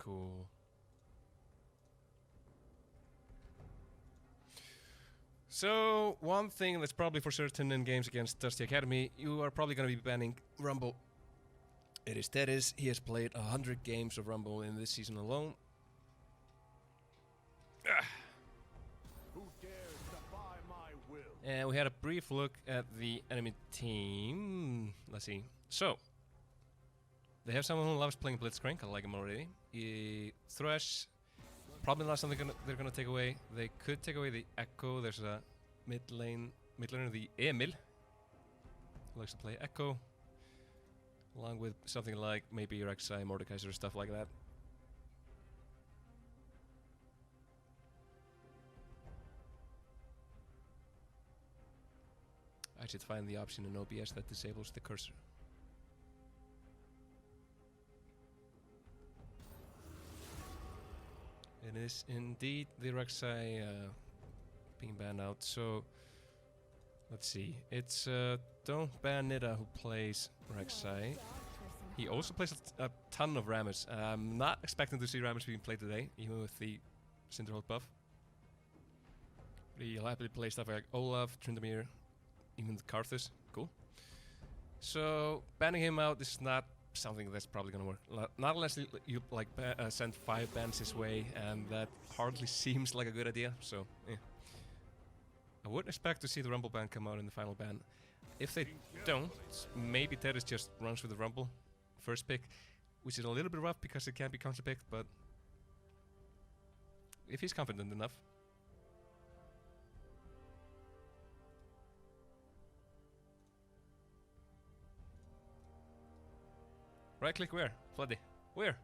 Cool. So, one thing that's probably for certain in games against Dusty Academy, you are probably going to be banning Rumble. It is Teres. He has played 100 games of Rumble in this season alone. Who dares defy my will? And we had a brief look at the enemy team. Let's see. So, they have someone who loves playing Blitzcrank. I like him already. Thresh, probably not something they're gonna take away. They could take away the Echo. There's a mid laner, the Emil, who likes to play Echo, along with something like maybe Rek'Sai, Mordekaiser, stuff like that. I should find the option in OBS that disables the cursor. It is indeed the Rek'Sai being banned out, so let's see. It's don't ban Nida who plays Rek'Sai. He also plays a ton of Rammus. I'm not expecting to see Rammus being played today, even with the Cinderhold buff. But he'll happily play stuff like Olaf, Tryndamere, even the Karthus. Cool. So banning him out is not something that's probably gonna work. Not unless you like send 5 bans his way, and that hardly seems like a good idea. So yeah. I wouldn't expect to see the Rumble ban come out in the final ban. If they don't, maybe Teres just runs with the Rumble first pick, which is a little bit rough because it can't be counter picked, but if he's confident enough. Right click where? Floody. Where?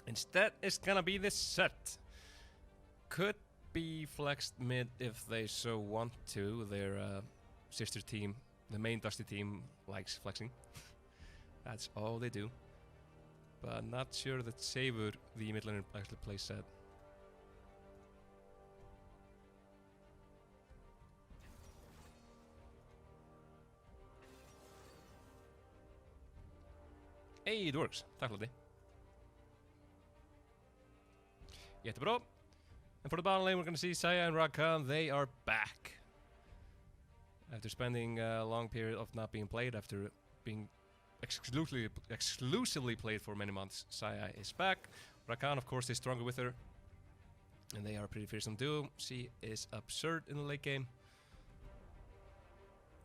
Instead, it's gonna be this set. Could be flexed mid if they so want to. Their sister team, the main Dusty team, likes flexing. That's all they do. But not sure that Savur, the mid laner, actually plays set. Hey, it works. Tack Floody. Jättebra. And for the bottom lane, we're going to see Saya and Rakan. They are back. After spending a long period of not being played, after being exclusively played for many months, Saya is back. Rakan, of course, is stronger with her. And they are a pretty fearsome duo. She is absurd in the late game.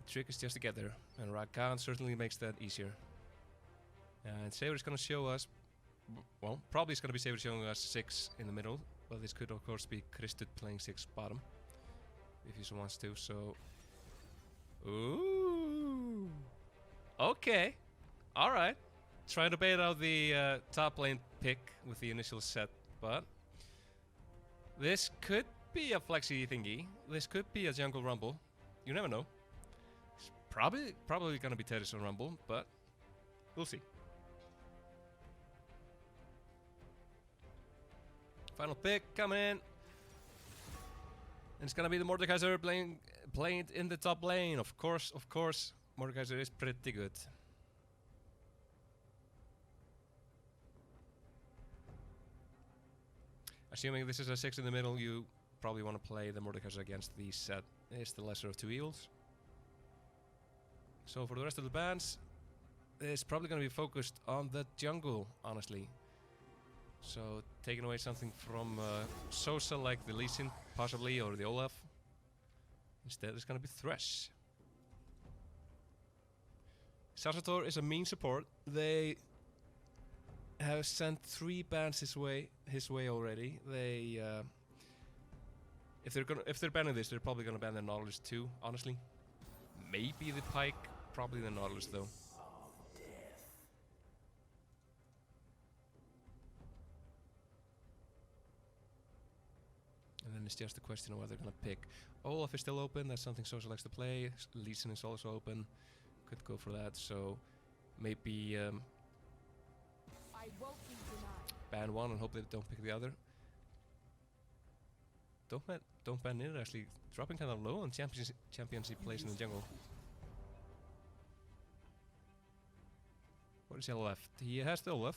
The trick is just to get there. And Rakan certainly makes that easier. And Savur is going to show us, well, probably it's going to be Savur showing us 6 in the middle, but this could of course be Kristud playing 6 bottom, if he so wants to, so... Ooh! Okay! Alright! Trying to bait out the top lane pick with the initial set, but... This could be a flexy thingy, this could be a jungle rumble, you never know. It's probably going to be Teres on rumble, but we'll see. Final pick coming in. And it's gonna be the Mordekaiser playing in the top lane. Of course. Mordekaiser is pretty good. Assuming this is a 6 in the middle, you probably want to play the Mordekaiser against the set. It's the lesser of 2 evils. So for the rest of the bans, it's probably gonna be focused on the jungle, honestly. So, taking away something from Sosa like the Lee Sin, possibly, or the Olaf. Instead, it's gonna be Thresh. Sarsator is a mean support. They have sent 3 bans his way already. They, if they're banning this, they're probably gonna ban the Nautilus too. Honestly, maybe the Pike, probably the Nautilus though. And then it's just a question of what they're gonna pick. Olaf is still open, that's something Sosa likes to play. Lee Sin is also open. Could go for that, so maybe ban one and hope they don't pick the other. Don't ban it, actually dropping kind of low on championship plays in the jungle. What is he left? He has the Olaf.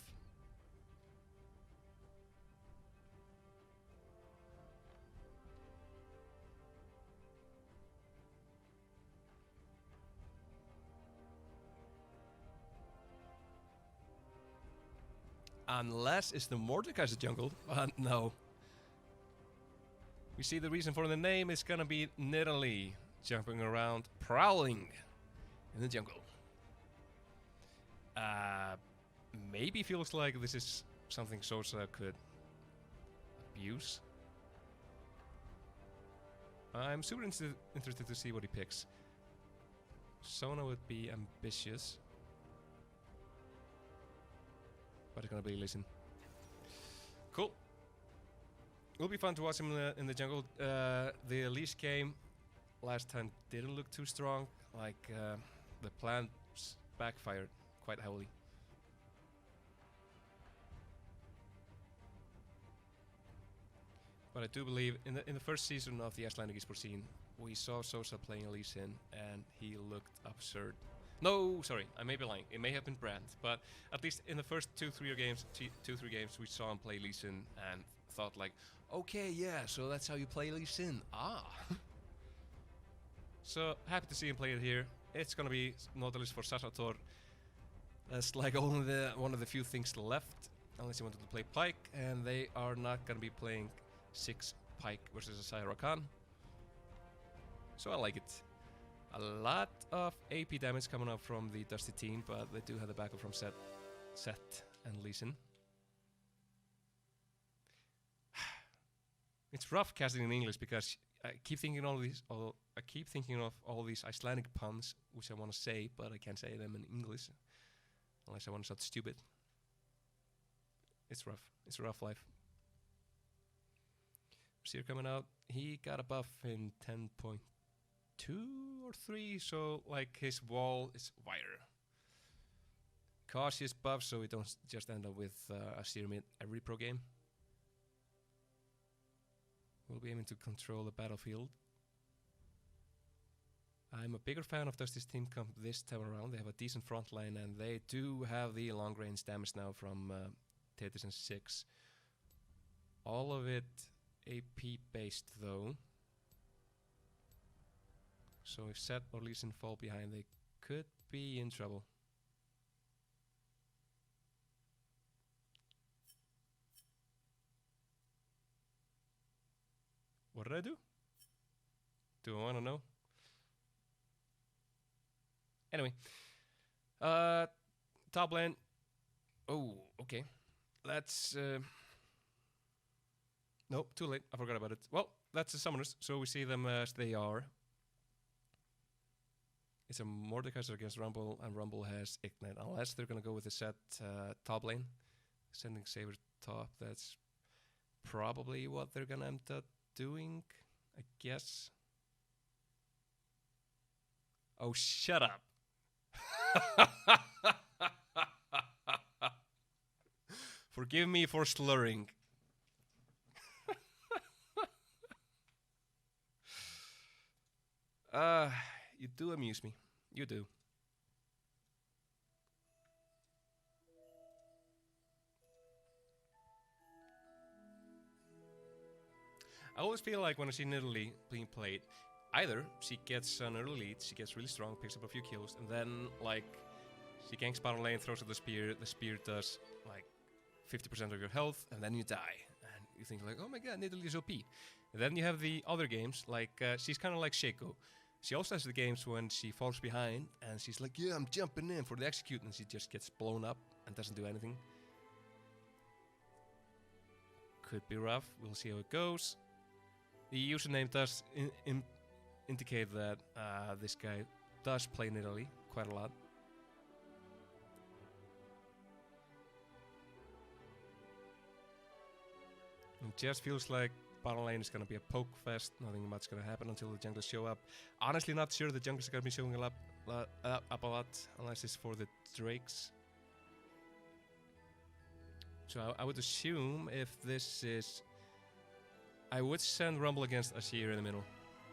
Unless it's the Mordekaiser jungle, but no. We see the reason for the name is gonna be Nidalee, jumping around, prowling in the jungle. Maybe feels like this is something Sosa could abuse. I'm super interested to see what he picks. Sona would be ambitious. But it's gonna be listen. Cool. It'll be fun to watch him in the jungle. The Elise game last time didn't look too strong. Like the plans backfired quite heavily. But I do believe in the first season of the Icelandic esports scene, we saw Sosa playing Elise in, and he looked absurd. No, sorry, I may be lying. It may have been Brand, but at least in the first two, three games, we saw him play Lee Sin and thought like, okay, yeah, so that's how you play Lee Sin. Ah. So happy to see him play it here. It's gonna be Nautilus for Sasator. That's like only one of the few things left, unless you wanted to play Pike, and they are not gonna be playing 6 Pike versus a Syra Khan. So I like it. A lot of AP damage coming up from the Dusty team, but they do have the backup from Set and Lee Sin. It's rough casting in English because I keep thinking of all these Icelandic puns which I want to say, but I can't say them in English unless I want to sound stupid. It's rough. It's a rough life. Seer coming out. He got a buff in 10.2 or 3, so like his wall is wider. Cautious buff, so we don't just end up with a Seer mid every pro game. We'll be aiming to control the battlefield. I'm a bigger fan of Dusty's team comp this time around. They have a decent front line, and they do have the long range damage now from Tetris and 6. All of it AP based though. So if Set or Lee Sin fall behind, they could be in trouble. What did I do? Do I want to know? Anyway. Top lane. Oh, okay. Let's... Nope, too late. I forgot about it. Well, that's the summoners, so we see them as they are. It's a Mordekaiser against Rumble, and Rumble has Ignite. Unless they're going to go with the Set top lane. Sending Saber top, that's probably what they're going to end up doing, I guess. Oh, shut up. Forgive me for slurring. You do amuse me. You do. I always feel like when I see Nidalee being played, either she gets an early lead, she gets really strong, picks up a few kills, and then like she ganks bottom lane, throws out the spear does like 50% of your health, and then you die. And you think like, oh my god, Nidalee is OP. And then you have the other games, like she's kind of like Shaco. She also has the games when she falls behind, and she's like, yeah, I'm jumping in for the execute, and she just gets blown up and doesn't do anything. Could be rough, we'll see how it goes. The username does indicate that this guy does play Nidalee quite a lot. It just feels like bottom lane is going to be a poke fest. Nothing much going to happen until the junglers show up. Honestly, not sure the junglers are going to be showing up a lot unless it's for the Drakes. So I would assume if this is... I would send Rumble against Asir in the middle.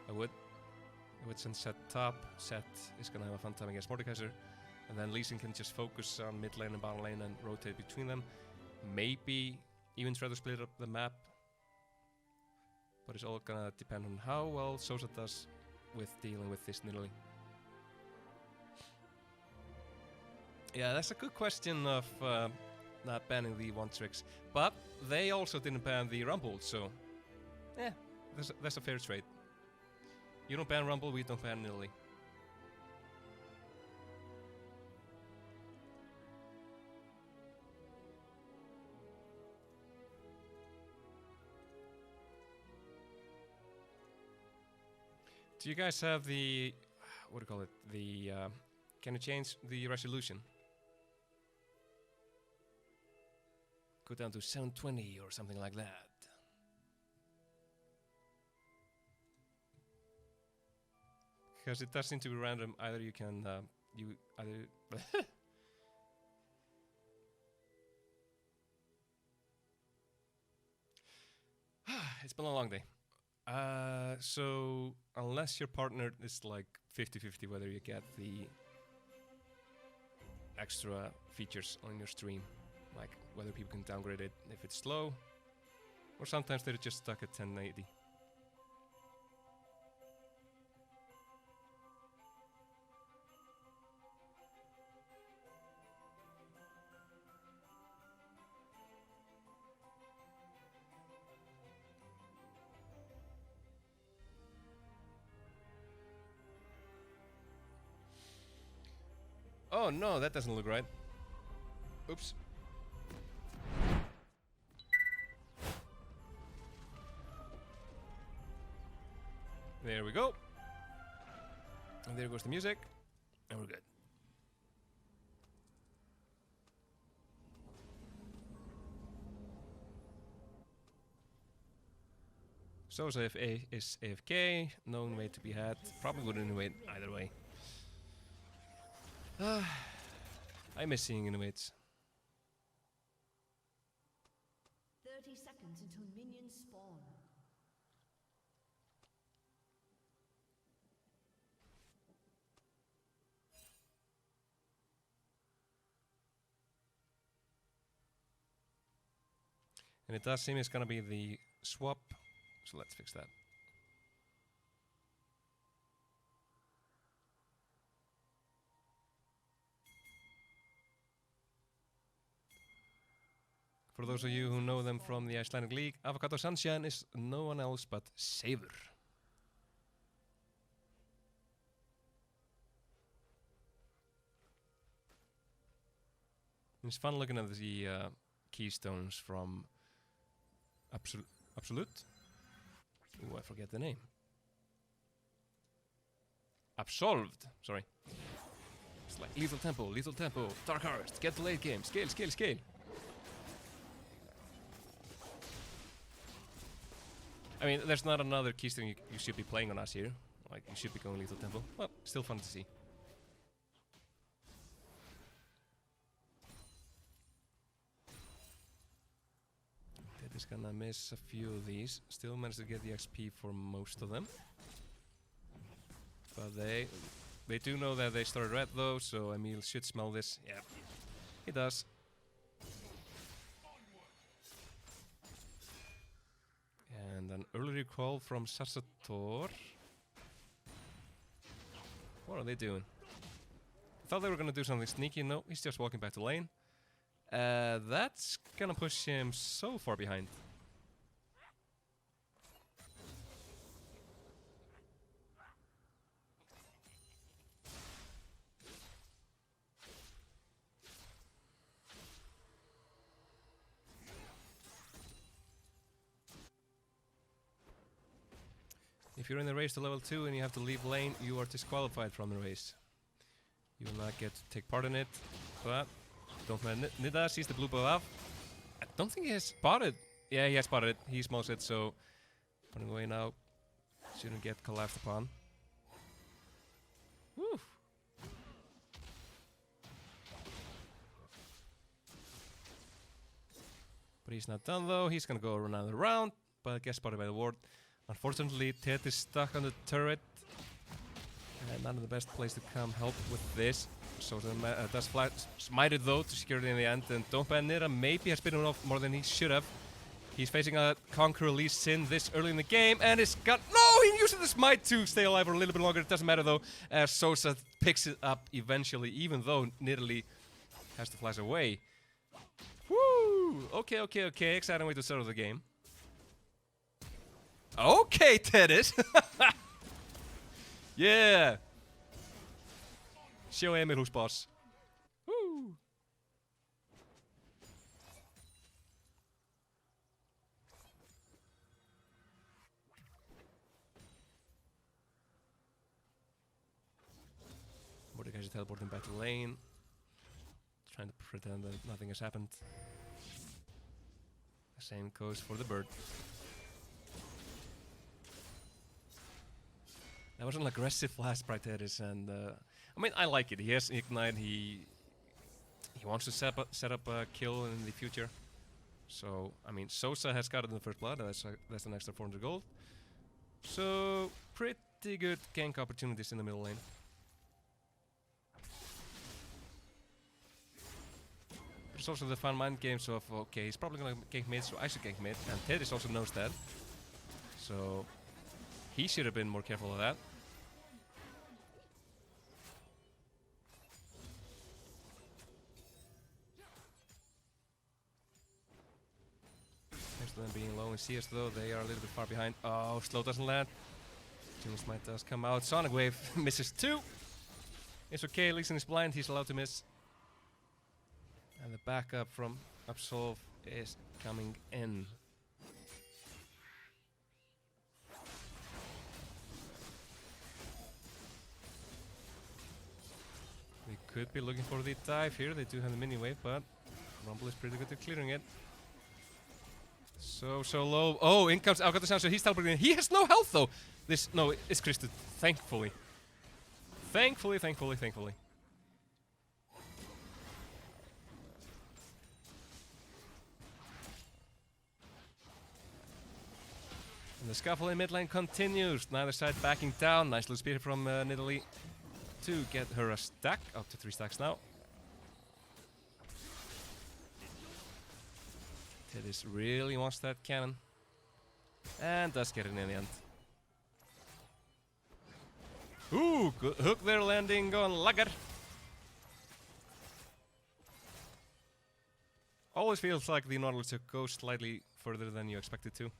I would send Set top. Set is going to have a fun time against Mordekaiser. And then Lee Sin can just focus on mid lane and bottom lane and rotate between them. Maybe even try to split up the map. But it's all gonna depend on how well Sosa does with dealing with this Nidalee. Yeah, that's a good question of not banning the one tricks. But they also didn't ban the Rumble, so yeah, that's a fair trade. You don't ban Rumble, we don't ban Nidalee. Do you guys have the, what do you call it, the, can you change the resolution? Go down to 720 or something like that. Because it does seem to be random, either you can, It's been a long day. So unless your partner is like 50-50 whether you get the extra features on your stream, like whether people can downgrade it if it's slow, or sometimes they're just stuck at 1080. Oh no, that doesn't look right. Oops. There we go. And there goes the music. And we're good. Sosa if A is AFK, no way to be had. Probably wouldn't innovate either way. I miss seeing innovates. 30 seconds until minions spawn. And it does seem it's gonna be the swap, so let's fix that. For those of you who know them from the Icelandic League, Avocado Sunshine is no one else but Savor. It's fun looking at the keystones from Absolved? Ooh, I forget the name. Absolved, sorry. It's like lethal tempo, dark harvest, get the late game, scale, scale, scale. I mean, there's not another keystone you should be playing on us here. Like, you should be going lethal tempo. Well, still fun to see. That is gonna miss a few of these. Still managed to get the XP for most of them. But they do know that they started red though, so Emil should smell this. Yeah, he does. And an early recall from Sassator. What are they doing? I thought they were gonna do something sneaky. No, he's just walking back to lane. That's gonna push him so far behind. If you're in the race to level 2 and you have to leave lane, you are disqualified from the race. You will not get to take part in it, but don't mind. Nida sees the blue buff. I don't think he has spotted. Yeah, he has spotted it. He smells it, so running away now. Shouldn't get collapsed upon. Woo! But he's not done though. He's gonna go another round, but gets spotted by the ward. Unfortunately, Ted is stuck on the turret. And not in the best place to come help with this. So does flat smite it though to secure it in the end. And Don't Ban Nira maybe has bitten off more than he should have. He's facing a Conqueror Lee Sin this early in the game, and it's got no. He uses the smite to stay alive for a little bit longer. It doesn't matter though, as Sosa picks it up eventually, even though Nidalee has to flash away. Woo! Okay. Exciting way to start the game. Okay, Tennis. Yeah. Show Emil who's boss. Woo! Nordic is teleporting back to lane. Trying to pretend that nothing has happened. The same goes for the bird. That was an aggressive last Brighteris, and I mean, I like it. He has Ignite, he wants to set up a kill in the future. So, I mean, Sosa has got it in the first blood, and that's an extra 400 gold. So, pretty good gank opportunities in the middle lane. There's also the fun mind games of, okay, he's probably gonna gank mid, so I should gank mid, and Tedis also knows that. So, he should have been more careful of that. Thanks to them being low in CS though, they are a little bit far behind. Oh, slow doesn't land. June Smite does come out. Sonic Wave misses 2. It's okay, Lee Sin is blind, he's allowed to miss. And the backup from Absolved is coming in. They could be looking for the dive here. They do have the mini wave, but Rumble is pretty good at clearing it. So low. Oh, in comes Alcatraz, so he's teleporting in. He has no health though. No, it's Christed. Thankfully. Thankfully. And the scuffle in mid lane continues. Neither side backing down. Nice little spear from Nidalee to get her a stack. Up to 3 stacks now. Tedis really wants that cannon. And does get it in the end. Ooh, good hook there landing on Lagger. Always feels like the Nautilus goes slightly further than you expected to.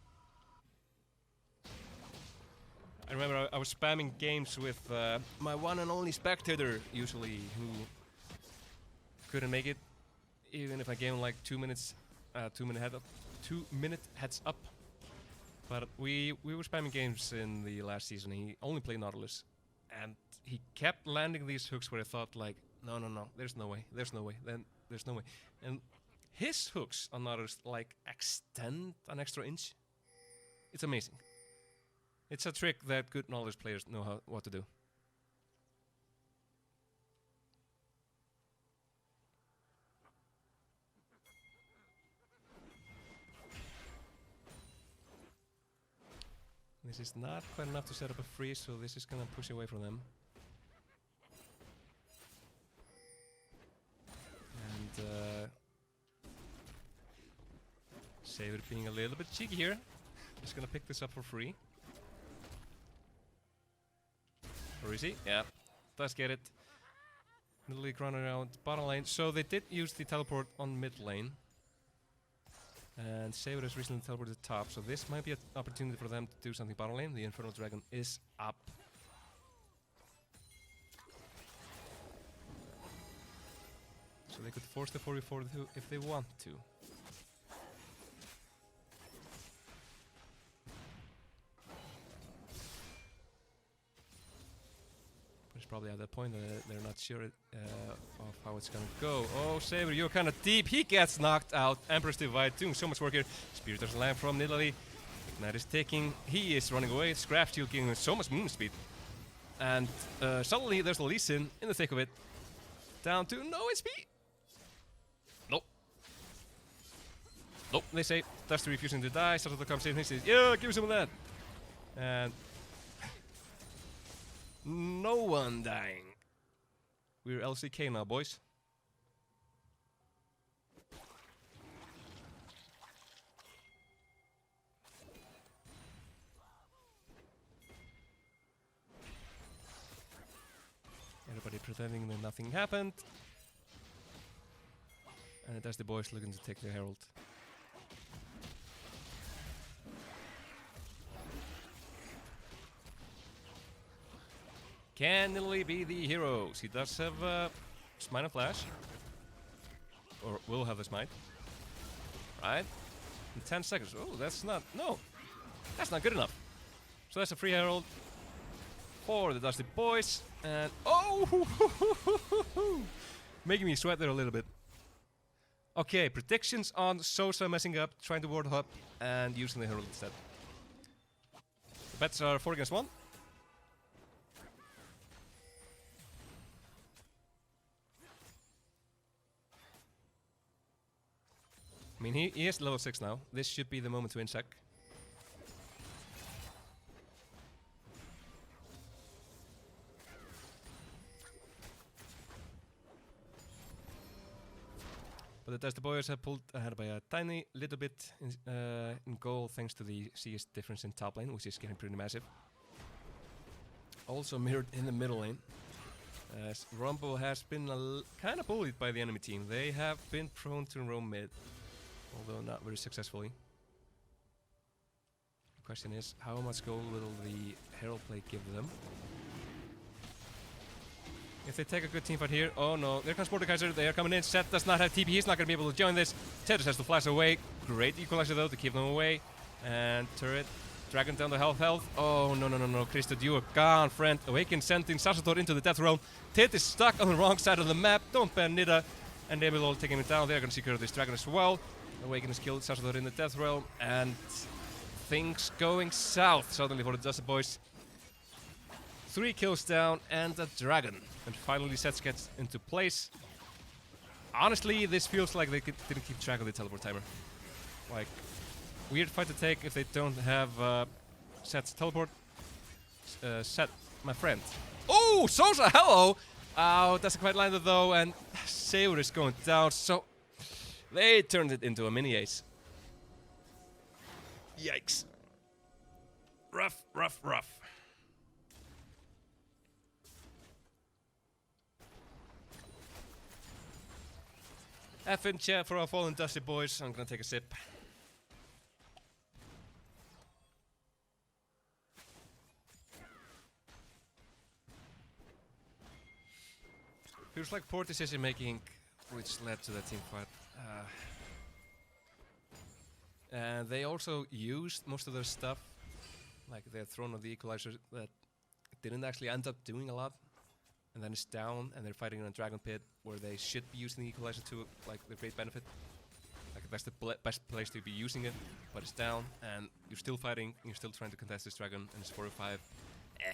I remember I was spamming games with my one and only spectator, usually, who couldn't make it, even if I gave him like 2 minutes, 2 minute heads up. But we were spamming games in the last season. He only played Nautilus, and he kept landing these hooks where I thought like, no, there's no way, then there's no way. And his hooks on Nautilus like extend an extra inch. It's amazing. It's a trick that good Nautilus players know what to do. This is not quite enough to set up a freeze, so this is gonna push away from them. And Saber being a little bit cheeky here. Just gonna pick this up for free. Or is he? Yeah, does get it. Middle league run around bottom lane. So they did use the teleport on mid lane. And Saber has recently teleported to top, so this might be an opportunity for them to do something bottom lane. The Infernal Dragon is up. So they could force the 4v4 if they want to. Probably at that point they're not sure of how it's gonna go. Oh, Saber, you're kind of deep. He gets knocked out. Empress Divide doing so much work here. Spirit doesn't land from Nidalee. Ignite is ticking. He is running away. Scrap Shield giving him so much movement speed. And suddenly there's a Lee Sin in the thick of it. Down to no HP. Nope. Nope, they say. Dusty refusing to die. Started to come save. He says, yeah, give me some of that. And No one dying. We're LCK now, boys. Everybody pretending that nothing happened. And that's the boys looking to take the Herald. Can Nidalee be the heroes? He does have Smite and Flash. Or will have the Smite. Right? In 10 seconds. Oh, that's not... No! That's not good enough. So that's a free Herald for the Dusty Boys. And... Oh! Making me sweat there a little bit. Okay, predictions on Sosa messing up, trying to ward hub, and using the Herald instead. The bets are 4 against 1. I mean, he is level 6 now. This should be the moment to insec. But the Dusty Boys have pulled ahead by a tiny little bit in goal thanks to the CS difference in top lane, which is getting pretty massive. Also mirrored in the middle lane. As Rumble has been kind of bullied by the enemy team. They have been prone to roam mid, although not very successfully. The question is, how much gold will the Herald play give them? If they take a good team fight here, oh no, there comes Mordekaiser, they are coming in. Seth does not have TP, he's not going to be able to join this. Tetris has to flash away. Great equalizer though to keep them away. And turret, dragon down to health. Oh no, Christo, you are gone, friend. Awaken, sending Sasator into the death realm. Tit is stuck on the wrong side of the map. Don't ban Nida. And they will all take him down. They're going to secure this dragon as well. Awaken is killed, Sasator in the death realm. And things going south suddenly for the Dusty Boys. 3 kills down and a dragon. And finally sets gets into place. Honestly, this feels like they didn't keep track of the teleport timer. Like, weird fight to take if they don't have Set's teleport. Set, my friend. Oh, Sosa, hello! Oh, doesn't quite land it though, and Saber is going down, so they turned it into a mini ace. Yikes. Rough, rough, rough. F in chat for our fallen Dusty Boys. I'm gonna take a sip. Feels like poor decision making, which led to that team fight. And they also used most of their stuff, like their Throne of the Equalizer, that didn't actually end up doing a lot. And then it's down, and they're fighting in a Dragon Pit, where they should be using the Equalizer to, like, their great benefit. Like, that's the best place to be using it, but it's down, and you're still fighting, you're still trying to contest this dragon, and it's 4 or 5. Eh.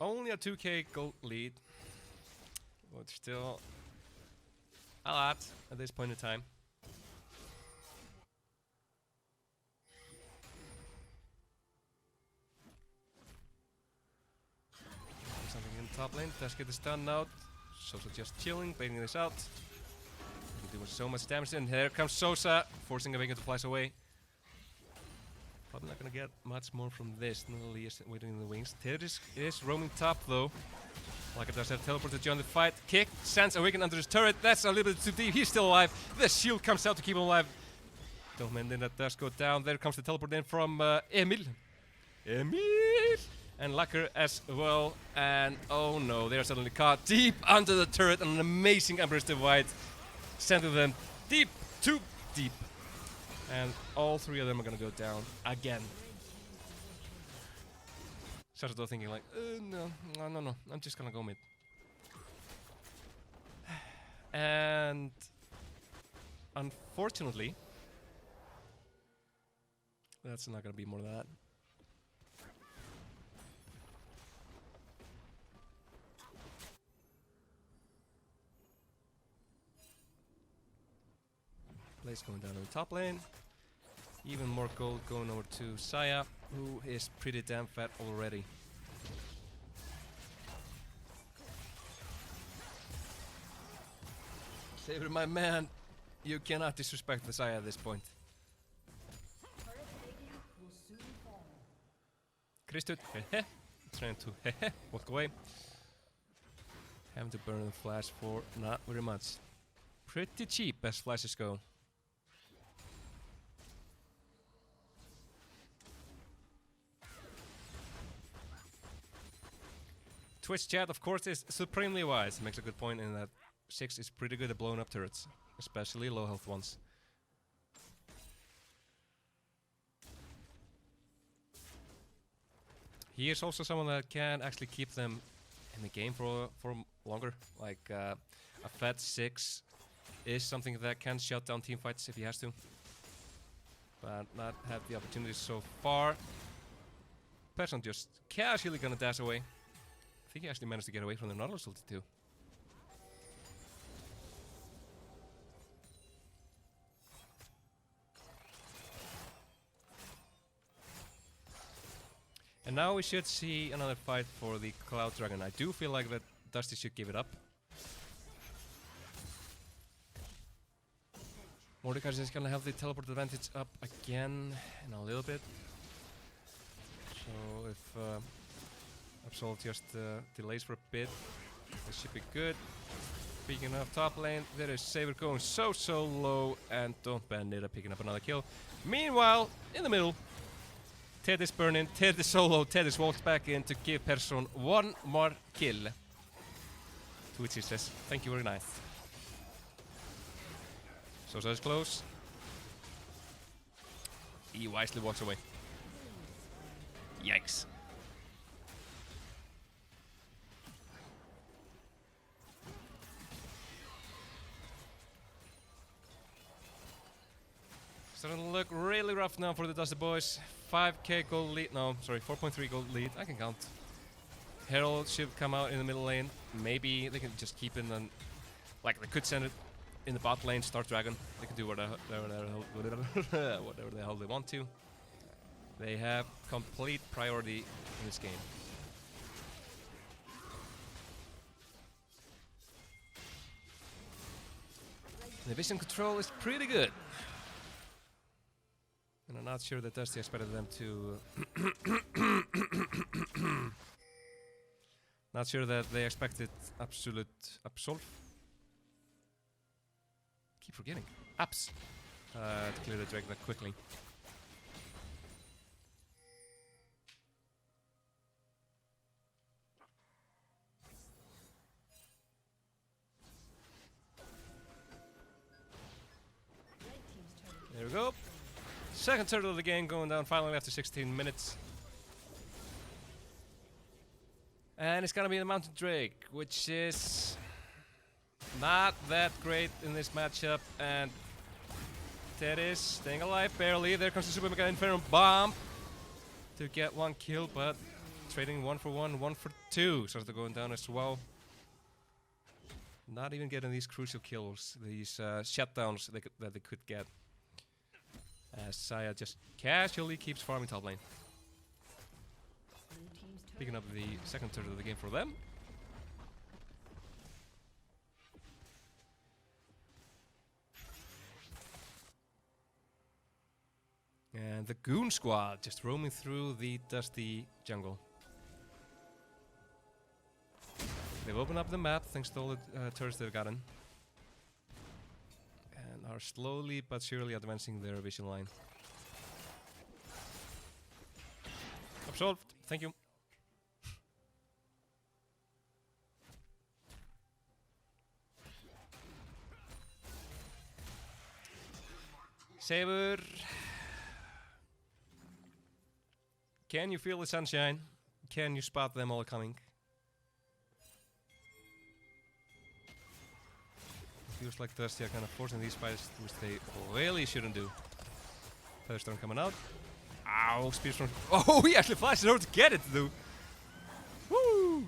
Only a 2k gold lead, but still a lot at this point in time. Something in top lane, let's get this done out. Sosa just chilling, baiting this out. Doing so much damage, and here comes Sosa, forcing Awaken to flash away. Probably not gonna get much more from this. Nidalee is waiting in the wings. Tetris is roaming top though. Like it does have teleport to join the fight. Kick, sends Awaken under his turret. That's a little bit too deep. He's still alive. The shield comes out to keep him alive. Don't mind that does go down. There comes the teleport in from Emil. And Lacker as well. And oh no, they are suddenly caught deep under the turret. And an amazing Empress Divide. Sending them deep, too deep. And all 3 of them are gonna go down again. Sasato thinking like, no, I'm just gonna go mid. And unfortunately, that's not gonna be more than that. Blaze going down in the top lane. Even more gold going over to Saya, who is pretty damn fat already. Saber, my man, you cannot disrespect the Saya at this point. Kristut, hehe, trying to hehe, walk away. Having to burn the flash for not very much. Pretty cheap as flashes go. Twitch chat, of course, is supremely wise. Makes a good point in that 6 is pretty good at blowing up turrets, especially low health ones. He is also someone that can actually keep them in the game for longer. Like a fat 6 is something that can shut down team fights if he has to, but not had the opportunity so far. Person just casually gonna dash away. I think he actually managed to get away from the Nautilus ulti too. And now we should see another fight for the Cloud Dragon. I do feel like that Dusty should give it up. Mordecai is gonna have the teleport advantage up again in a little bit. So if Absolved just delays for a bit, this should be good. Speaking of top lane, there is Saber going so low, and Don't Ban Nida picking up another kill. Meanwhile, in the middle, Ted is burning, Ted is solo, Ted is walked back in to give Person one more kill. To which he says, thank you, very nice. Sosa is close. He wisely walks away. Yikes. Starting to look really rough now for the Dusty Boys. 5k gold lead, no, sorry, 4.3 gold lead, I can count. Herald should come out in the middle lane. Maybe they can just keep it and, like, they could send it in the bot lane, start Dragon. They can do whatever the hell they want to. They have complete priority in this game. The vision control is pretty good. And I'm not sure that Dusty expected them to... Not sure that they expected Absolved. Keep forgetting. Abs. To clear the Drake that quickly. There we go. Second turtle of the game going down finally after 16 minutes. And it's gonna be the Mountain Drake, which is not that great in this matchup. And Ted is staying alive barely. There comes the Super Mega Inferno Bomb to get one kill, but trading 1 for 1, 1 for 2. So they're going down as well. Not even getting these crucial kills, these shutdowns that they could get. As Saya just casually keeps farming top lane. Picking up the second turret of the game for them. And the Goon Squad just roaming through the dusty jungle. They've opened up the map thanks to all the turrets they've gotten. And are slowly but surely advancing their vision line. Absolved, thank you. Saber. Can you feel the sunshine? Can you spot them all coming? Feels like Dusty are kind of forcing these fights, which they really shouldn't do. Featherstorm coming out. Ow, Spearstorm. Oh, he actually flashes over to get it, dude. Woo!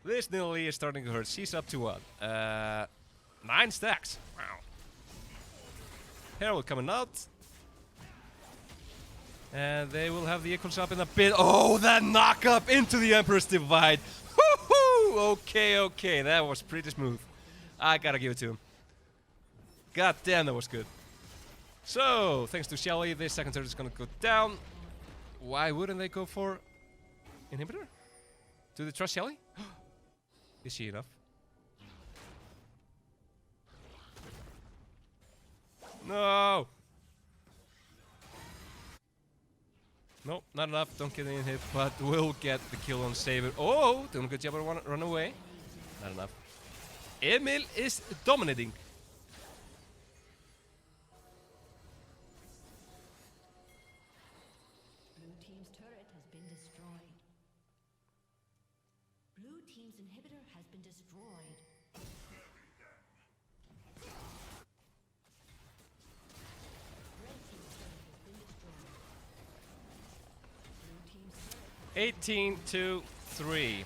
This Nidalee is starting to hurt. She's up to what? 9 stacks. Wow. Herald coming out. And they will have the equals up in a bit. Oh, that knock up into the Emperor's Divide. Woohoo! Okay, okay, that was pretty smooth. I gotta give it to him. God damn, that was good. So, thanks to Shelly, this second turret is gonna go down. Why wouldn't they go for inhibitor? Do they trust Shelly? Is she enough? No! Nope, not enough. Don't get any hit, but we'll get the kill on Saber. Oh, doing a good job of run away. Not enough. Emil is dominating. Blue team's turret has been destroyed. Blue team's inhibitor has been destroyed. Red team's turret has been destroyed. Blue team's turret 18-3.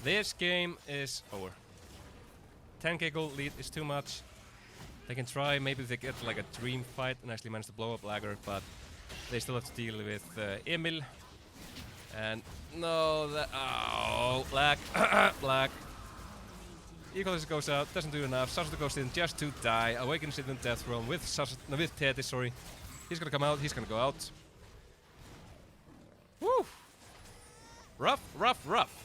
This game is over. 10k gold lead is too much. They can try, maybe they get like a dream fight and actually manage to blow up Lager, but they still have to deal with Emil. And no, that, oh, Black, Black. Equalizer goes out, doesn't do enough. Sasha goes in just to die. Awakens in the death realm with Teddy, sorry. He's gonna come out, he's gonna go out. Woo! Rough, rough, rough.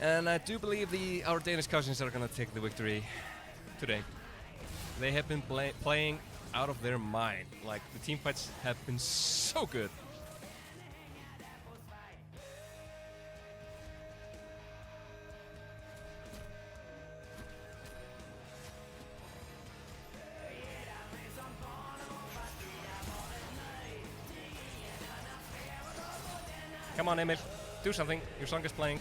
And I do believe our Danish cousins are gonna take the victory today. They have been playing out of their mind. Like, the team fights have been so good. Come on, Emil, do something. Your song is playing.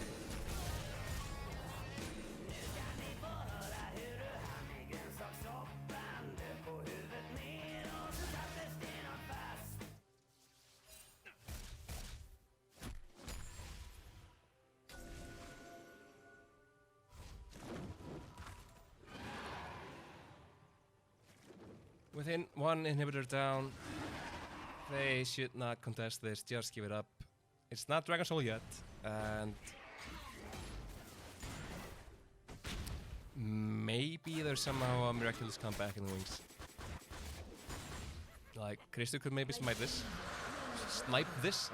Within one inhibitor down, they should not contest this, just give it up. It's not Dragon Soul yet, and maybe there's somehow a miraculous comeback in the wings. Like, Christo could maybe snipe this,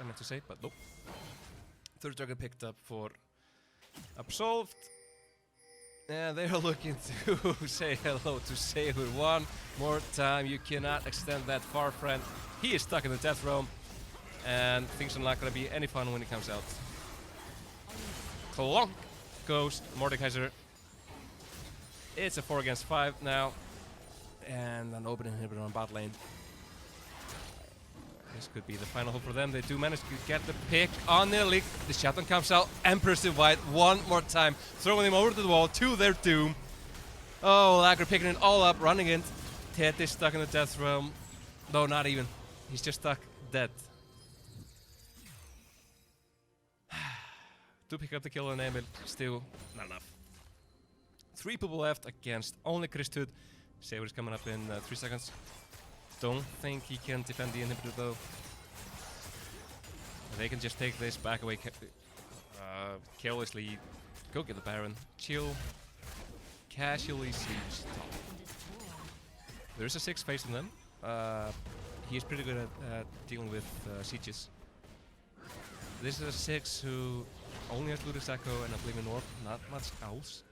I meant to say, but nope. Third dragon picked up for Absolved. And they are looking to say hello to Saber one more time. You cannot extend that far, friend. He is stuck in the death realm. And things are not going to be any fun when he comes out. Clonk goes Mordekaiser. It's a 4 against 5 now. And an open inhibitor on bot lane. This could be the final hope for them. They do manage to get the pick on the leak. The shotgun comes out. Emperor's Divide one more time. Throwing him over the wall to their doom. Oh, Lager picking it all up, running in. Ted is stuck in the death realm. No, not even. He's just stuck dead. To pick up the kill on Emil, still not enough. 3 people left against only Christud. Saber is coming up in 3 seconds. Don't think he can defend the inhibitor though. They can just take this back away carelessly. Go get the Baron. Chill. Casually siege top. There's a 6 facing them. He is pretty good at dealing with sieges. This is a 6 who only has Ludus Echo and a Believe in Orb, not much else.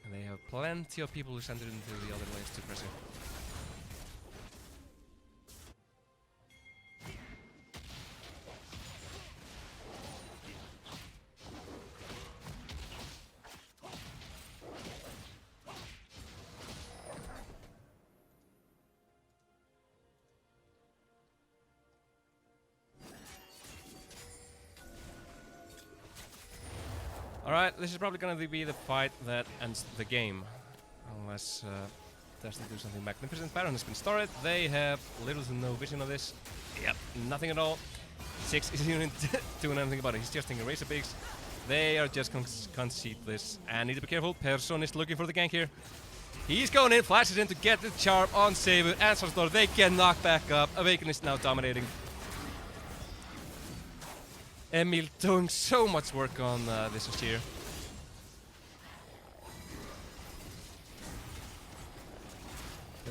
And they have plenty of people who send it into the other lanes to press him. Alright, this is probably gonna be the fight that ends the game. Unless Dusty do something magnificent. Baron has been started. They have little to no vision of this. Yep, nothing at all. 6 isn't even doing anything about it. He's just taking Razor Bigs. They are just concede this. And need to be careful. Person is looking for the gank here. He's going in, flashes in to get the charm on Saber. And Sarstor, they get knocked back up. Awaken is now dominating. Emil doing so much work on this here.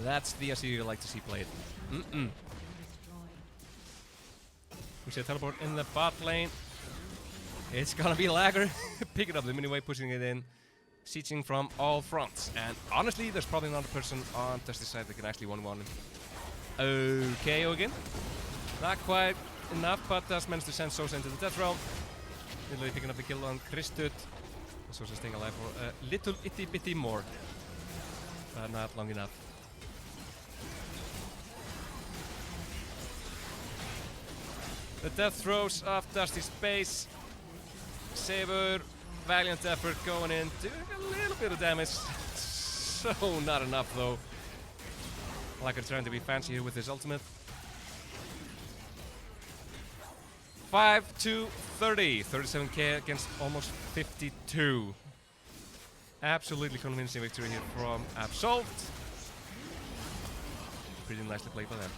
That's the Azir you like to see played. We see a teleport in the bot lane. It's gonna be Lagger picking up the mini-wave, pushing it in, sieging from all fronts. And honestly, there's probably another person on Dusty's side that can actually 1-1 him. Okay, again. Not quite enough, but does manage to send Sosa into the death realm. Literally picking up the kill on Kristut. Sosa staying alive for a little itty bitty more. But not long enough. The death throws of Dusty's base. Saber, valiant effort going in, doing a little bit of damage. So not enough though. Lagger trying to be fancy here with his ultimate. 5 to 30. 37k against almost 52. Absolutely convincing victory here from Absolved. Pretty nicely played by them.